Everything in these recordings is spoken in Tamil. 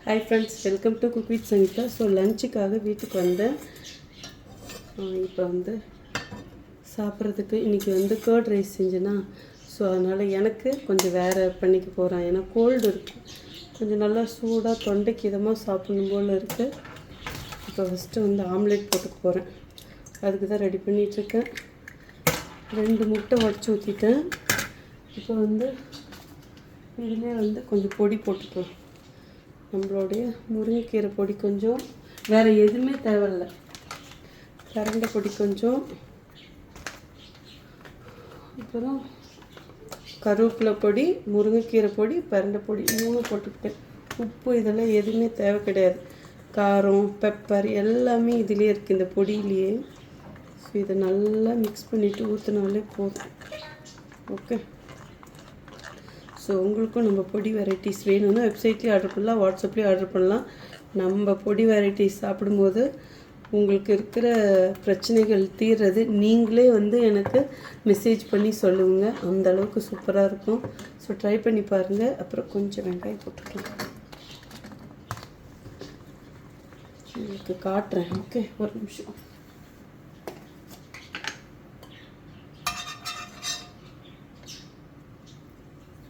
Hi friends, welcome to cook with Sangeetha. So லஞ்சுக்காக வீட்டுக்கு வந்தேன். இப்போ சாப்பிட்றதுக்கு இன்றைக்கி கர்ட் ரைஸ் செஞ்சேன்னா, ஸோ அதனால் எனக்கு கொஞ்சம் வேறு பண்ணிக்க போகிறேன். ஏன்னா கோல்டு இருக்குது, கொஞ்சம் நல்லா சூடாக தொண்டைக்கு இதமாக சாப்பிடணும் போல் இருக்குது. இப்போ ஃபஸ்ட்டு ஆம்லேட் போட்டுக்க போகிறேன். அதுக்கு தான் ரெடி பண்ணிகிட்ருக்கேன். 2 முட்டை உடச்சி ஊற்றிட்டேன். இப்போ இதிலே கொஞ்சம் பொடி போட்டுக்கலாம். நம்மளுடைய முருங்கைக்கீரை பொடி கொஞ்சம், வேறு எதுவுமே தேவையில்லை. கரண்டை பொடி கொஞ்சம், அப்புறம் கருவேப்பிலை பொடி, முருங்கைக்கீரை பொடி, பரண்டை பொடி 3 போட்டுக்கிட்டேன். உப்பு இதெல்லாம் எதுவுமே தேவை கிடையாது. காரம், பெப்பர் எல்லாமே இதிலே இருக்குது, இந்த பொடியிலேயே. ஸோ இதை நல்லா மிக்ஸ் பண்ணிவிட்டு ஊற்றினாலே போதும். ஓகே. ஸோ உங்களுக்கும் நம்ம பொடி வெரைட்டிஸ் வேணும்னா வெப்சைட்லேயும் ஆர்டர் பண்ணலாம், வாட்ஸ்அப்லேயும் ஆர்டர் பண்ணலாம். நம்ம பொடி வெரைட்டிஸ் சாப்பிடும்போது உங்களுக்கு இருக்கிற பிரச்சனைகள் தீர்றது நீங்களே எனக்கு மெசேஜ் பண்ணி சொல்லுவீங்க. அந்தளவுக்கு சூப்பராக இருக்கும். ஸோ ட்ரை பண்ணி பாருங்கள். அப்புறம் கொஞ்சம் வெங்காயம் போட்டுக்கலாம், உங்களுக்கு காட்டுறேன். ஓகே, ஒரு நிமிஷம்.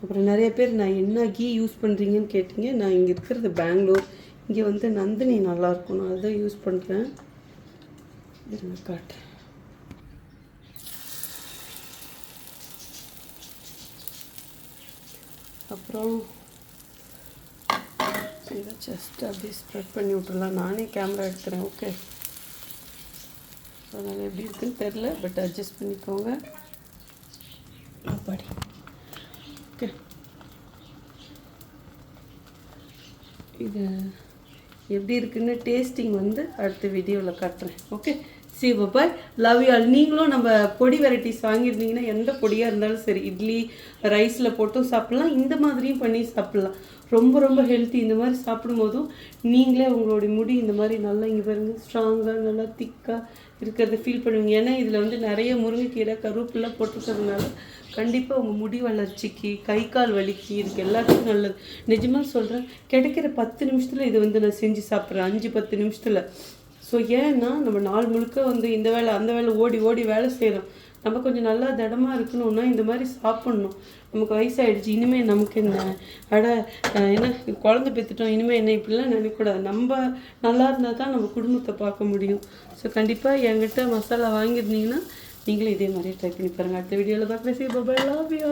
அப்புறம் நிறைய பேர் நான் என்ன கீ யூஸ் பண்ணுறீங்கன்னு கேட்டிங்க. நான் இங்கே இருக்கிறது பெங்களூர். இங்கே நந்தினி நல்லாயிருக்கும், நான் அதுதான் யூஸ் பண்ணுறேன். இருங்க காட்டுறேன். அப்புறம் இதை ஜஸ்ட் அப்படியே ஸ்ப்ரெட் பண்ணி விட்டுடலாம். நானே கேமரா எடுக்கிறேன். ஓகே, அதனால் எப்படி இருக்குன்னு தெரில, பட் அட்ஜஸ்ட் பண்ணிக்கோங்க. அப்படி ஓகே. இது எப்படி இருக்குன்னு டேஸ்டிங் அடுத்த வீடியோவில் காட்டுறேன். Okay, C bye, love you all. நீங்களும் நம்ம பொடி வெரைட்டிஸ் வாங்கியிருந்தீங்கன்னா எந்த பொடியாக இருந்தாலும் சரி, இட்லி ரைஸில் போட்டும் சாப்பிட்லாம், இந்த மாதிரியும் பண்ணி சாப்பிட்லாம். ரொம்ப ரொம்ப ஹெல்த்தி. இந்த மாதிரி சாப்பிடும்போதும் நீங்களே உங்களுடைய முடி இந்த மாதிரி நல்லா இங்கே பாருங்கள், ஸ்ட்ராங்காக நல்லா திக்காக இருக்கிறத ஃபீல் பண்ணுவீங்க. ஏன்னா இதில் நிறைய முருங்கைக்கீரை, கருவேப்பிலாம் போட்டுக்கிறதுனால கண்டிப்பாக உங்கள் முடி வளர்ச்சிக்கு, கை கால் வலிக்கு, இதுக்கு எல்லாத்துக்கும் நல்லது. நிஜமாக சொல்கிறேன், கிடைக்கிற 10 நிமிஷத்தில் இது நான் செஞ்சு சாப்பிட்றேன், 5-10 நிமிஷத்தில். ஸோ ஏன்னா நம்ம நாள் முழுக்க இந்த வேலை அந்த வேலை ஓடி ஓடி வேலை செய்கிறோம். நம்ம கொஞ்சம் நல்லா திடமாக இருக்கணும்னா இந்த மாதிரி சாப்பிட்ணும். நமக்கு வயசாகிடுச்சு, இனிமேல் நமக்கு என்ன என்ன குழந்தை பெற்றுட்டோம், இனிமேல் என்ன இப்படிலாம் நினைக்கக்கூடாது. நம்ம நல்லா இருந்தால் தான் நம்ம குடும்பத்தை பார்க்க முடியும். ஸோ கண்டிப்பாக என்கிட்ட மசாலா வாங்கியிருந்தீங்கன்னா நீங்களும் இதே மாதிரி ட்ரை பண்ணி பாருங்கள். அடுத்த வீடியோவில் பார்க்குறேன். பாய், லவ் யூ.